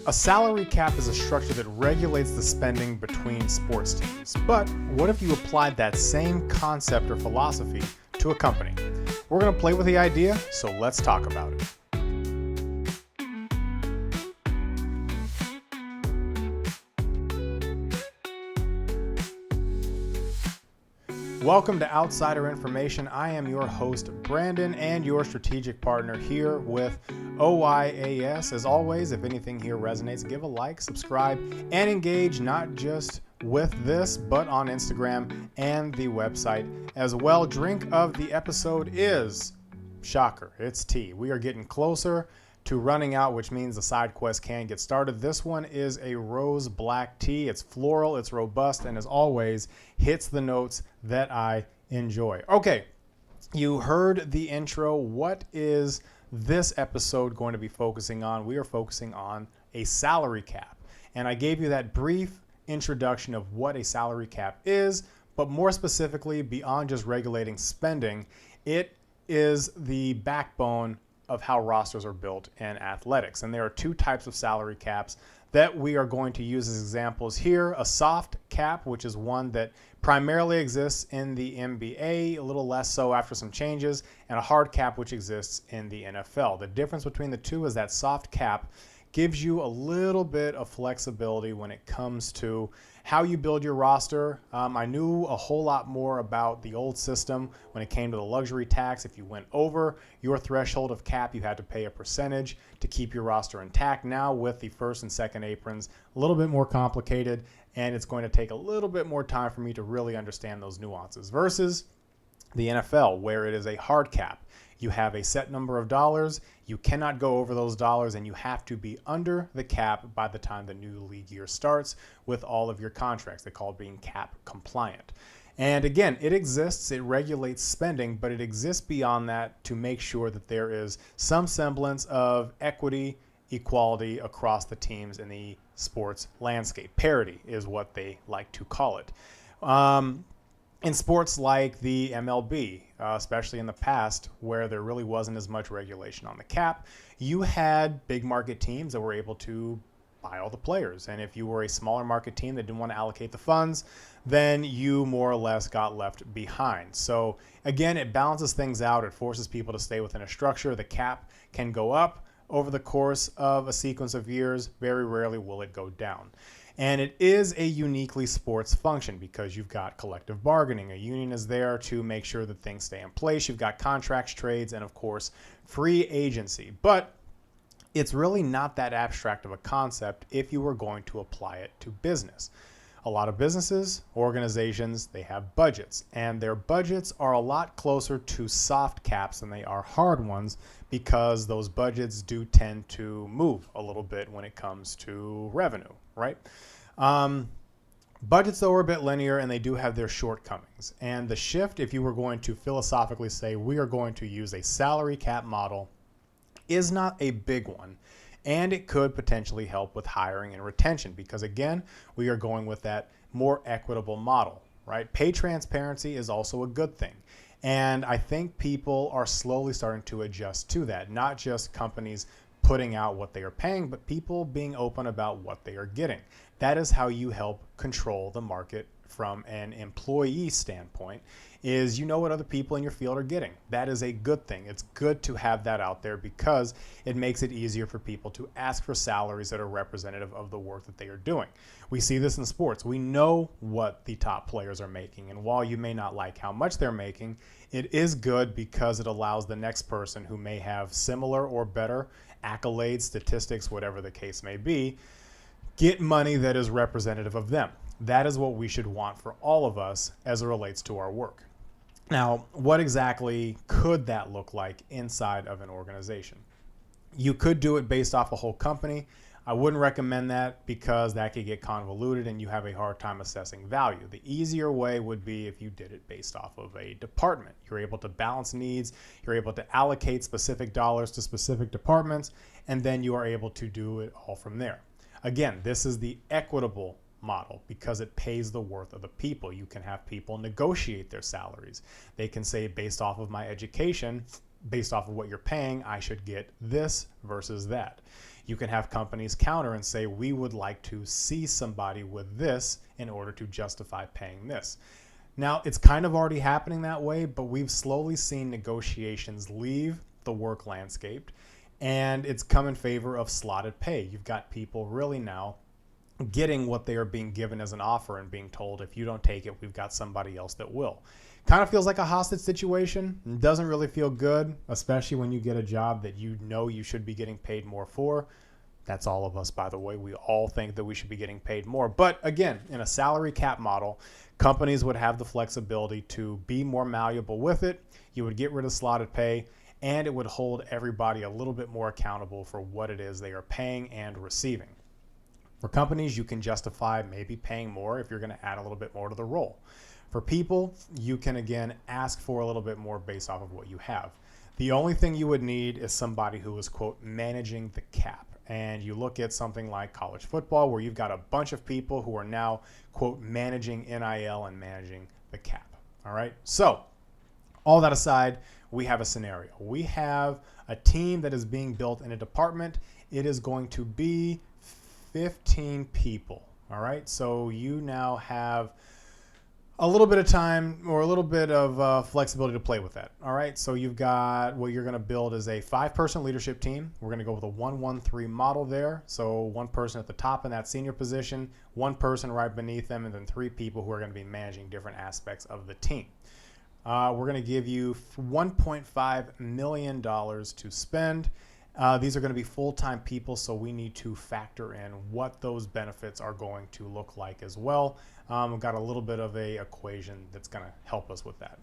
A salary cap is a structure that regulates the spending between sports teams. But what if you applied that same concept or philosophy to a company? We're going to play with the idea, so let's talk about it. Welcome to Outsider Information. I am your host, Brandon, and your strategic partner here with OIAS. As always, if anything here resonates, give a like, subscribe, and engage not just with this, but on Instagram and the website as well. Drink of the episode is, shocker, it's tea. We are getting closer to running out, which means the side quest can get started. This one is a rose black tea. It's floral, it's robust, and as always, hits the notes that I enjoy. Okay, you heard the intro. What is this episode going to be focusing on? We are focusing on a salary cap. And I gave you that brief introduction of what a salary cap is, but more specifically, beyond just regulating spending, it is the backbone of how rosters are built in athletics. And there are two types of salary caps that we are going to use as examples here. A soft cap, which is one that primarily exists in the NBA, a little less so after some changes, and a hard cap, which exists in the NFL. The difference between the two is that soft cap gives you a little bit of flexibility when it comes to how you build your roster. I knew a whole lot more about the old system when it came to the luxury tax. If you went over your threshold of cap, you had to pay a percentage to keep your roster intact. Now with the first and second aprons, a little bit more complicated, and it's going to take a little bit more time for me to really understand those nuances versus the NFL, where it is a hard cap. You have a set number of dollars, you cannot go over those dollars, and you have to be under the cap by the time the new league year starts with all of your contracts. They call it being cap compliant. And again, it exists, it regulates spending, but it exists beyond that to make sure that there is some semblance of equity, equality across the teams in the sports landscape. Parity is what they like to call it. In sports like the MLB, especially in the past, where there really wasn't as much regulation on the cap, you had big market teams that were able to buy all the players. And if you were a smaller market team that didn't want to allocate the funds, then you more or less got left behind. So again, it balances things out. It forces people to stay within a structure. The cap can go up over the course of a sequence of years. Very rarely will it go down. And it is a uniquely sports function because you've got collective bargaining. A union is there to make sure that things stay in place. You've got contracts, trades, and of course, free agency. But it's really not that abstract of a concept if you were going to apply it to business. A lot of businesses, organizations, they have budgets, and their budgets are a lot closer to soft caps than they are hard ones because those budgets do tend to move a little bit when it comes to revenue, right? Budgets, though, are a bit linear, and they do have their shortcomings. And the shift, if you were going to philosophically say we are going to use a salary cap model, is not a big one. And it could potentially help with hiring and retention because, again, we are going with that more equitable model, right? Pay transparency is also a good thing. And I think people are slowly starting to adjust to that, not just companies putting out what they are paying, but people being open about what they are getting. That is how you help control the market from an employee standpoint, is you know what other people in your field are getting. That is a good thing. It's good to have that out there because it makes it easier for people to ask for salaries that are representative of the work that they are doing. We see this in sports. We know what the top players are making, and while you may not like how much they're making, it is good because it allows the next person who may have similar or better accolades, statistics, whatever the case may be, get money that is representative of them. That is what we should want for all of us as it relates to our work. Now, what exactly could that look like inside of an organization? You could do it based off a whole company. I wouldn't recommend that because that could get convoluted and you have a hard time assessing value. The easier way would be if you did it based off of a department. You're able to balance needs, you're able to allocate specific dollars to specific departments, and then you are able to do it all from there. Again, this is the equitable model because it pays the worth of the people. You can have people negotiate their salaries. They can say, based off of my education, based off of what you're paying, I should get this versus that. You can have companies counter and say, we would like to see somebody with this in order to justify paying this. Now, it's kind of already happening that way, but we've slowly seen negotiations leave the work landscape, and it's come in favor of slotted pay. You've got people really now getting what they are being given as an offer and being told, if you don't take it, we've got somebody else that will. Kind of feels like a hostage situation. It doesn't really feel good, especially when you get a job that you know you should be getting paid more for. That's all of us, by the way. We all think that we should be getting paid more. But again, in a salary cap model, companies would have the flexibility to be more malleable with it. You would get rid of slotted pay, and it would hold everybody a little bit more accountable for what it is they are paying and receiving. For companies, you can justify maybe paying more if you're going to add a little bit more to the role. For people, you can again ask for a little bit more based off of what you have. The only thing you would need is somebody who is, quote, managing the cap. And you look at something like college football, where you've got a bunch of people who are now, quote, managing NIL and managing the cap. All right. So all that aside, we have a scenario. We have a team that is being built in a department. It is going to be 15 people. All right. So you now have a little bit of time or a little bit of flexibility to play with that. All right. So you've got what you're going to build is a 5-person leadership team. We're going to go with a 1-1-3 model there. So one person at the top in that senior position, one person right beneath them, and then 3 people who are going to be managing different aspects of the team. We're going to give you $1.5 million to spend. These are going to be full-time people, so we need to factor in what those benefits are going to look like as well. We've got a little bit of a equation that's going to help us with that.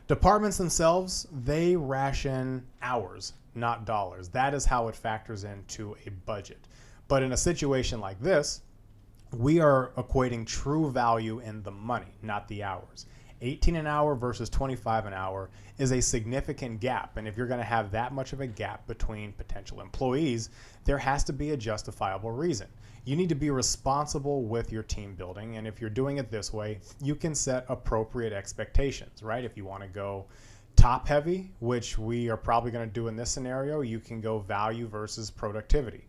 Departments themselves, they ration hours, not dollars. That is how it factors into a budget. But in a situation like this, we are equating true value in the money, not the hours. 18 an hour versus 25 an hour is a significant gap. And if you're going to have that much of a gap between potential employees, there has to be a justifiable reason. You need to be responsible with your team building. And if you're doing it this way, you can set appropriate expectations, right? If you want to go top heavy, which we are probably going to do in this scenario, you can go value versus productivity.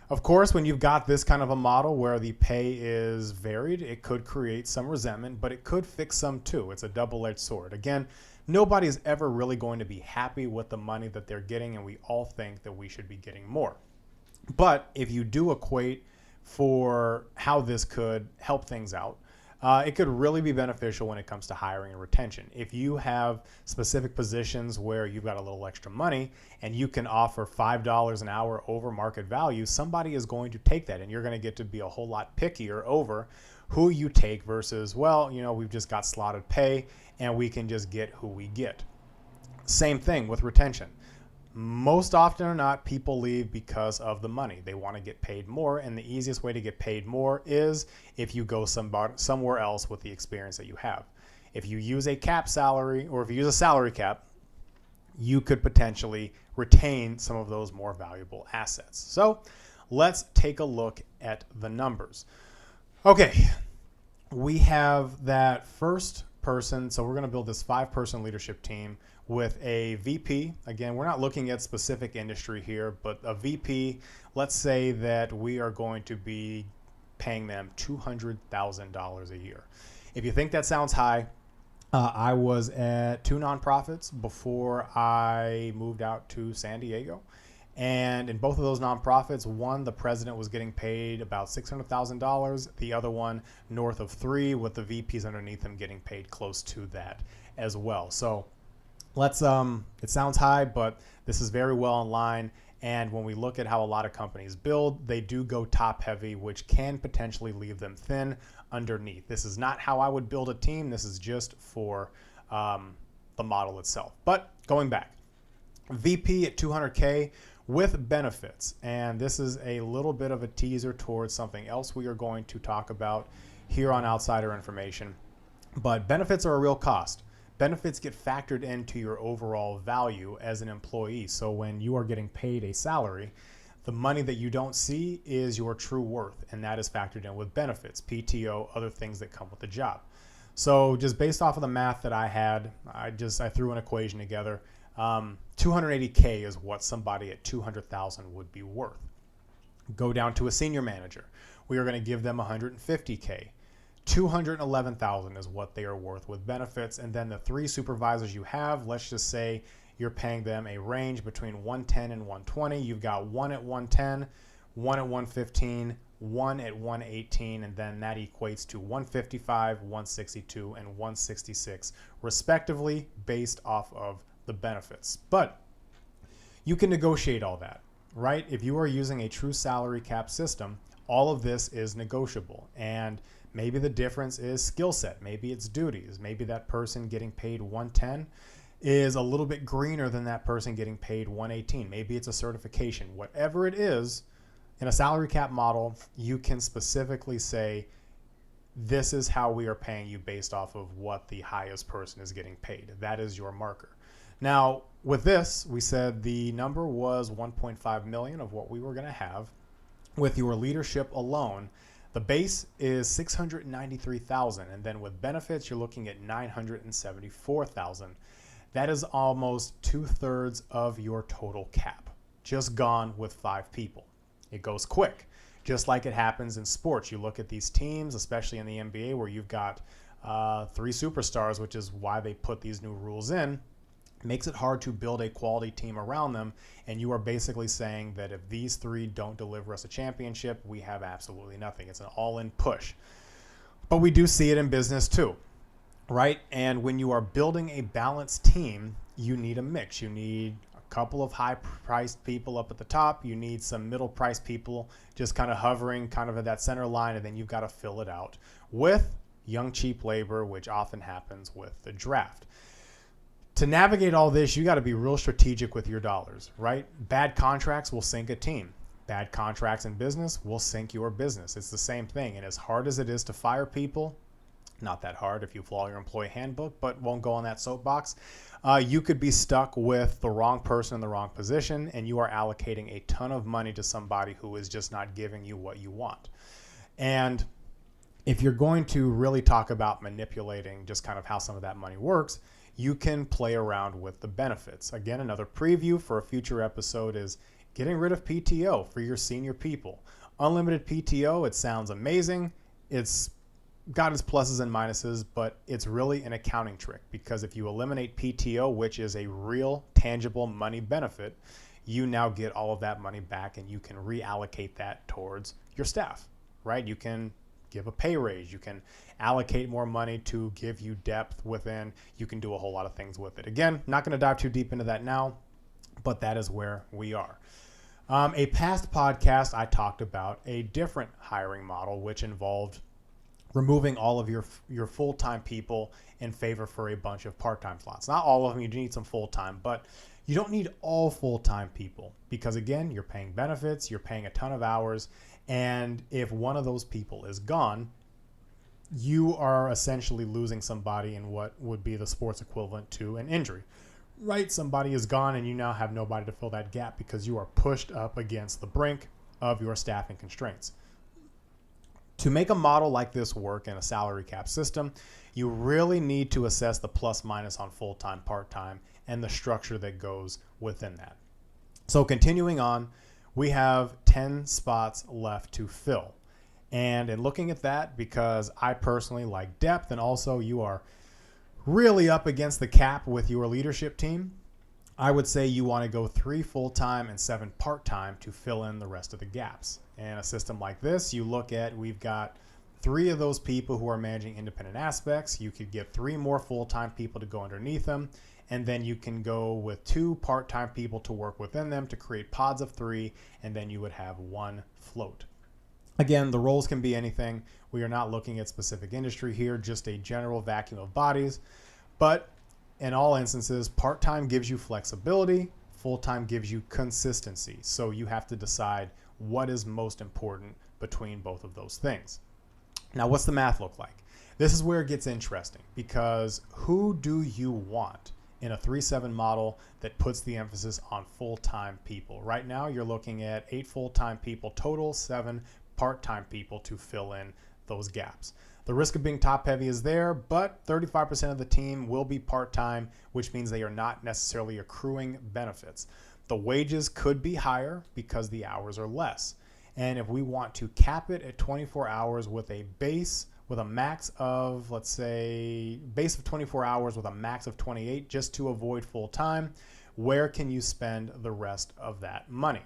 Of course, when you've got this kind of a model where the pay is varied, it could create some resentment, but it could fix some too. It's a double-edged sword. Again, nobody is ever really going to be happy with the money that they're getting, and we all think that we should be getting more. But if you do equate for how this could help things out, it could really be beneficial when it comes to hiring and retention. If you have specific positions where you've got a little extra money and you can offer $5 an hour over market value, somebody is going to take that, and you're going to get to be a whole lot pickier over who you take versus, well, you know, we've just got slotted pay and we can just get who we get. Same thing with retention. Most often or not, people leave because of the money. They want to get paid more, and the easiest way to get paid more is if you go somewhere else with the experience that you have. If you use a cap salary, or if you use a salary cap, you could potentially retain some of those more valuable assets. So let's take a look at the numbers. Okay, we have that first person. So we're going to build this 5-person leadership team with a VP. Again, we're not looking at specific industry here, but a VP, let's say that we are going to be paying them $200,000 a year. If you think that sounds high, I was at 2 nonprofits before I moved out to San Diego. And in both of those nonprofits, one, the president was getting paid about $600,000. The other one, north of $3, with the VPs underneath them getting paid close to that as well. So it sounds high, but this is very well in line. And when we look at how a lot of companies build, they do go top heavy, which can potentially leave them thin underneath. This is not how I would build a team. This is just for the model itself. But going back, VP at $200K with benefits. And this is a little bit of a teaser towards something else we are going to talk about here on Outsider Information. But benefits are a real cost. Benefits get factored into your overall value as an employee. So when you are getting paid a salary, the money that you don't see is your true worth, and that is factored in with benefits, PTO, other things that come with the job. So just based off of the math that I had, I threw an equation together. 280K is what somebody at 200,000 would be worth. Go down to a senior manager. We are going to give them 150K. 211,000 is what they are worth with benefits. And then the 3 supervisors you have, let's just say you're paying them a range between 110 and 120. You've got 1 at 110, 1 at 115, 1 at 118, and then that equates to 155, 162, and 166 respectively based off of the benefits. But you can negotiate all that, right? If you are using a true salary cap system, all of this is negotiable. And maybe the difference is skill set. Maybe it's duties. Maybe that person getting paid 110 is a little bit greener than that person getting paid 118. Maybe it's a certification. Whatever it is, in a salary cap model, you can specifically say, this is how we are paying you based off of what the highest person is getting paid. That is your marker. Now, with this, we said the number was 1.5 million of what we were going to have. With your leadership alone, the base is 693,000, and then with benefits, you're looking at 974,000. That is almost 2/3 of your total cap, just gone with 5 people. It goes quick, just like it happens in sports. You look at these teams, especially in the NBA, where you've got 3 superstars, which is why they put these new rules in. It makes it hard to build a quality team around them, and you are basically saying that if these 3 don't deliver us a championship, we have absolutely nothing. It's an all-in push. But we do see it in business too, right? And when you are building a balanced team, you need a mix. You need couple of high-priced people up at the top. You need some middle-priced people just kind of hovering kind of at that center line, and then you've got to fill it out with young, cheap labor, which often happens with the draft. To navigate all this, you got to be real strategic with your dollars, right? Bad contracts will sink a team. Bad contracts in business will sink your business. It's the same thing. And as hard as it is to fire people, not that hard if you follow your employee handbook, but won't go on that soapbox. You could be stuck with the wrong person in the wrong position, and you are allocating a ton of money to somebody who is just not giving you what you want. And if you're going to really talk about manipulating just kind of how some of that money works, you can play around with the benefits. Again, another preview for a future episode is getting rid of PTO for your senior people. Unlimited PTO, it sounds amazing. It's got its pluses and minuses, but it's really an accounting trick, because if you eliminate PTO, which is a real tangible money benefit, you now get all of that money back and you can reallocate that towards your staff, right? You can give a pay raise, you can allocate more money to give you depth within, you can do a whole lot of things with it. Again, not going to dive too deep into that now, but that is where we are. A past podcast, I talked about a different hiring model, which involved removing all of your full-time people in favor for a bunch of part-time slots. Not all of them, you do need some full-time, but you don't need all full-time people, because again, you're paying benefits, you're paying a ton of hours, and if one of those people is gone, you are essentially losing somebody in what would be the sports equivalent to an injury, right? Somebody is gone and you now have nobody to fill that gap because you are pushed up against the brink of your staffing constraints. To make a model like this work in a salary cap system, you really need to assess the plus minus on full-time, part-time, and the structure that goes within that. So continuing on, we have 10 spots left to fill. And in looking at that, because I personally like depth, and also you are really up against the cap with your leadership team, I would say you want to go 3 full-time and 7 part-time to fill in the rest of the gaps. And a system like this, you look at, we've got 3 of those people who are managing independent aspects. You could get 3 more full-time people to go underneath them, and then you can go with 2 part-time people to work within them to create pods of 3, and then you would have 1 float. Again, the roles can be anything. We are not looking at specific industry here, just a general vacuum of bodies. But in all instances, part-time gives you flexibility, full-time gives you consistency. So you have to decide what is most important between both of those things. Now, what's the math look like? This is where it gets interesting, because who do you want in a 3-7 model that puts the emphasis on full-time people? Right now, you're looking at 8 full-time people total, 7 part-time people to fill in those gaps. The risk of being top heavy is there, but 35% of the team will be part-time, which means they are not necessarily accruing benefits. The wages could be higher because the hours are less. And if we want to cap it at 24 hours with a max of, let's say, base of 24 hours with a max of 28, just to avoid full time, where can you spend the rest of that money?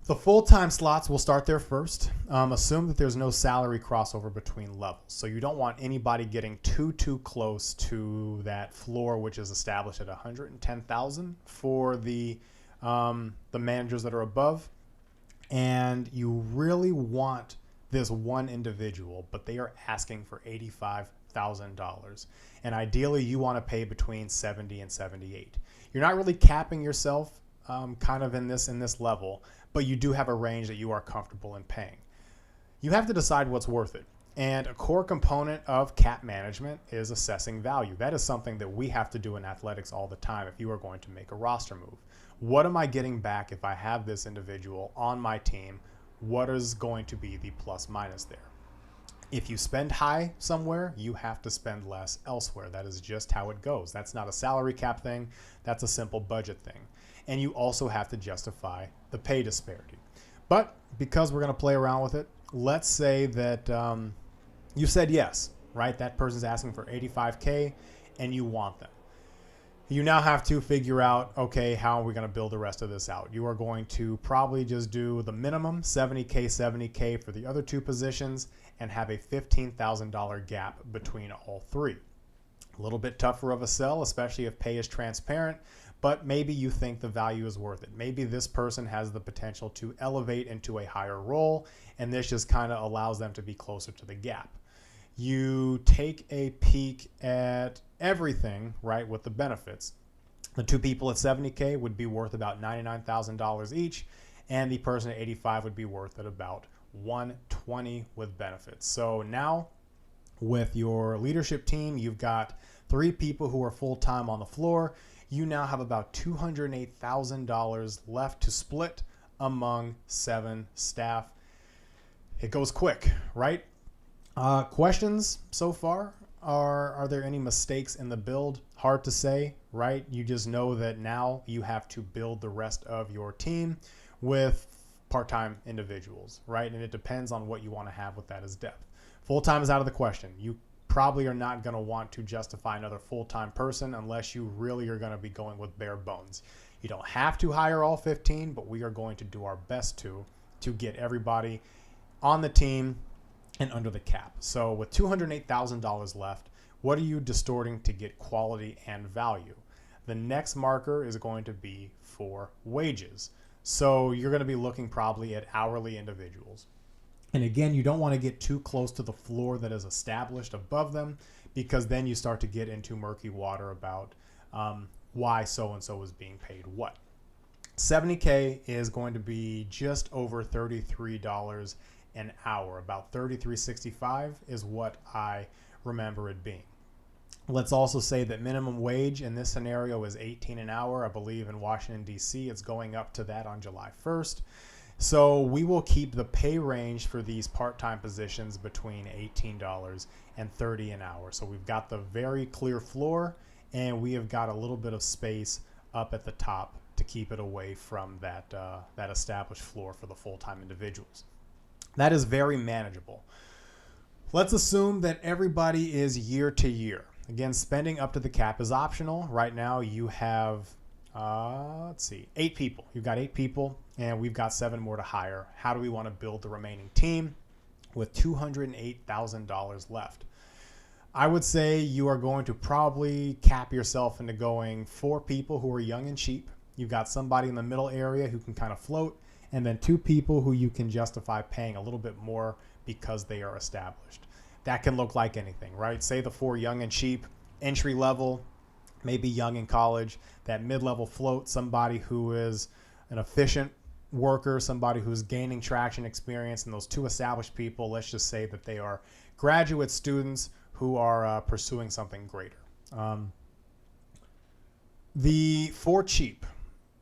The full-time slots will start there first. Assume that there's no salary crossover between levels. So you don't want anybody getting too close to that floor, which is established at $110,000 for the managers that are above. And you really want this one individual, but they are asking for $85,000. And ideally, you want to pay between 70 and 78. You're not really capping yourself kind of in this level, but you do have a range that you are comfortable in paying. You have to decide what's worth it. And a core component of cap management is assessing value. That is something that we have to do in athletics all the time if you are going to make a roster move. What am I getting back if I have this individual on my team? What is going to be the plus minus there? If you spend high somewhere, you have to spend less elsewhere. That is just how it goes. That's not a salary cap thing. That's a simple budget thing. And you also have to justify the pay disparity. But because we're going to play around with it, let's say that you said yes, right? That person's asking for $85K and you want them. You now have to figure out, okay, how are we going to build the rest of this out? You are going to probably just do the minimum, $70K for the other two positions, and have a $15,000 gap between all three. A little bit tougher of a sell, especially if pay is transparent, but maybe you think the value is worth it. Maybe this person has the potential to elevate into a higher role, and this just kind of allows them to be closer to the gap. You take a peek at everything, right, with the benefits. The two people at $70K would be worth about $99,000 each, and the person at $85 would be worth at about $120 with benefits. So now with your leadership team, you've got 3 people who are full-time on the floor. You now have about $208,000 left to split among 7 staff. It goes quick, right? Questions so far? Are there any mistakes in the build? Hard to say, right? You just know that now you have to build the rest of your team with part-time individuals, right? And it depends on what you want to have with that as depth. Full-time is out of the question. You probably are not going to want to justify another full-time person unless you really are going to be going with bare bones. You don't have to hire all 15, but we are going to do our best to get everybody on the team and under the cap. So with $208,000 left, what are you distorting to get quality and value? The next marker is going to be for wages. So you're going to be looking probably at hourly individuals. And again, you don't want to get too close to the floor that is established above them, because then you start to get into murky water about why so-and-so is being paid what. $70K is going to be just over $33 an hour. About $33.65 is what I remember it being. Let's also say that minimum wage in this scenario is $18 an hour. I believe in Washington, D.C., it's going up to that on July 1st. So we will keep the pay range for these part-time positions between $18 and $30 an hour. So we've got the very clear floor, and we have got a little bit of space up at the top to keep it away from that established floor for the full-time individuals. That is very manageable. Let's assume that everybody is year to year. Again, spending up to the cap is optional. Right now you have, 8 people. You've got 8 people, and we've got 7 more to hire. How do we want to build the remaining team with $208,000 left? I would say you are going to probably cap yourself into going 4 people who are young and cheap. You've got somebody in the middle area who can kind of float, and then 2 people who you can justify paying a little bit more because they are established. That can look like anything, right? Say the 4 young and cheap, entry level, maybe young in college, that mid-level float, somebody who is an efficient worker, somebody who's gaining traction experience, and those 2 established people, let's just say that they are graduate students who are pursuing something greater. The 4 cheap,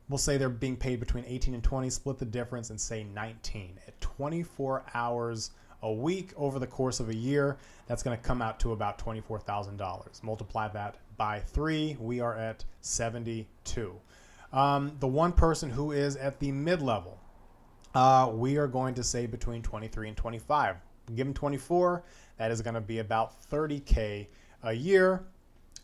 we'll say they're being paid between 18 and 20, split the difference and say 19. At 24 hours a week over the course of a year, that's going to come out to about $24,000. Multiply that by 3, we are at 72. The one person who is at the mid-level, we are going to say between 23 and 25. Give them 24, that is going to be about $30K a year.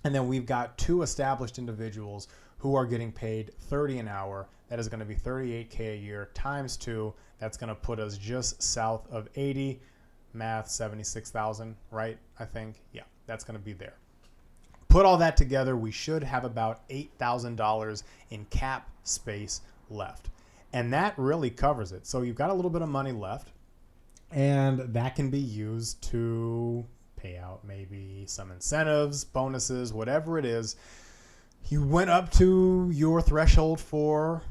And then we've got 2 established individuals who are getting paid $30 an hour. That is going to be $38K a year times 2. That's going to put us just south of 80. Math, 76,000, right? I think. Yeah, that's going to be there. Put all that together, we should have about $8,000 in cap space left. And that really covers it. So you've got a little bit of money left, and that can be used to pay out maybe some incentives, bonuses, whatever it is. You went up to your threshold for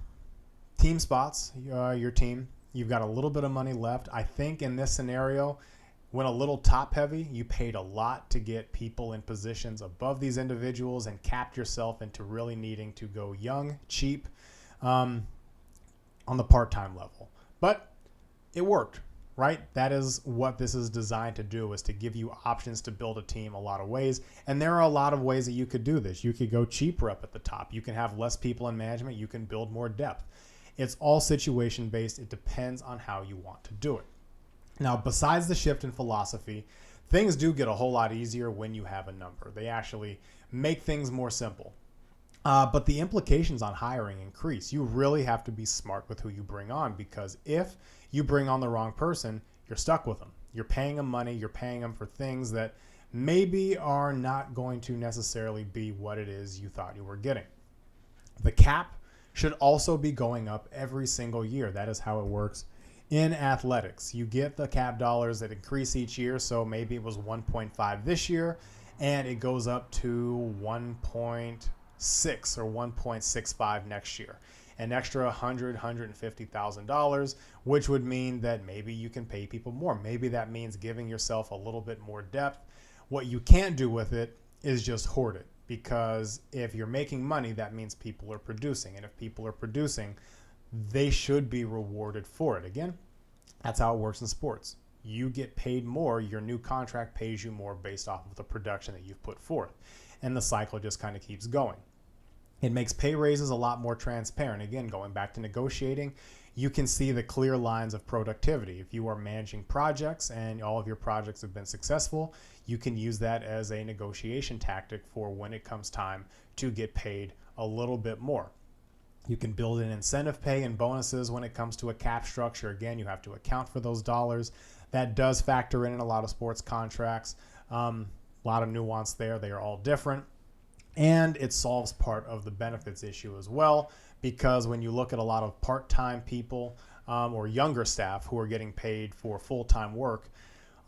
team spots, your team. You've got a little bit of money left. I think in this scenario, when a little top heavy, you paid a lot to get people in positions above these individuals and capped yourself into really needing to go young, cheap, on the part-time level. But it worked. Right? That is what this is designed to do, is to give you options to build a team a lot of ways. And there are a lot of ways that you could do this. You could go cheaper up at the top. You can have less people in management. You can build more depth. It's all situation based. It depends on how you want to do it. Now, besides the shift in philosophy, things do get a whole lot easier when you have a number. They actually make things more simple. But the implications on hiring increase. You really have to be smart with who you bring on, because if you bring on the wrong person, you're stuck with them. You're paying them money. You're paying them for things that maybe are not going to necessarily be what it is you thought you were getting. The cap should also be going up every single year. That is how it works in athletics. You get the cap dollars that increase each year. So maybe it was 1.5 this year, and it goes up to 1.6 or 1.65 next year. An extra $150,000, which would mean that maybe you can pay people more. Maybe that means giving yourself a little bit more depth. What you can't do with it is just hoard it, because if you're making money, that means people are producing. And if people are producing, they should be rewarded for it. Again, that's how it works in sports. You get paid more. Your new contract pays you more based off of the production that you've put forth. And the cycle just kind of keeps going. It makes pay raises a lot more transparent. Again, going back to negotiating, you can see the clear lines of productivity. If you are managing projects and all of your projects have been successful, you can use that as a negotiation tactic for when it comes time to get paid a little bit more. You can build in incentive pay and bonuses when it comes to a cap structure. Again, you have to account for those dollars. That does factor in a lot of sports contracts. A lot of nuance there. They are all different. And it solves part of the benefits issue as well, because when you look at a lot of part-time people or younger staff who are getting paid for full-time work,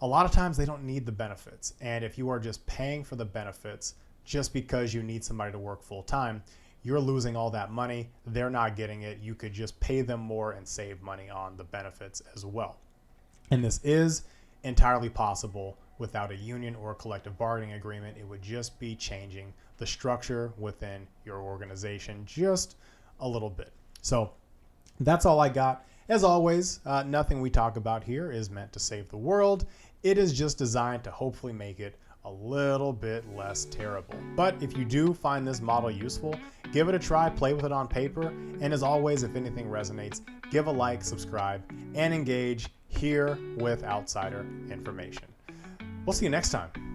a lot of times they don't need the benefits. And if you are just paying for the benefits just because you need somebody to work full-time, you're losing all that money. They're not getting it. You could just pay them more and save money on the benefits as well. And this is entirely possible without a union or a collective bargaining agreement. It would just be changing the structure within your organization just a little bit. So that's all I got. As always, nothing we talk about here is meant to save the world. It is just designed to hopefully make it a little bit less terrible. But if you do find this model useful, give it a try, play with it on paper. And as always, if anything resonates, give a like, subscribe, and engage here with Outsider Information. We'll see you next time.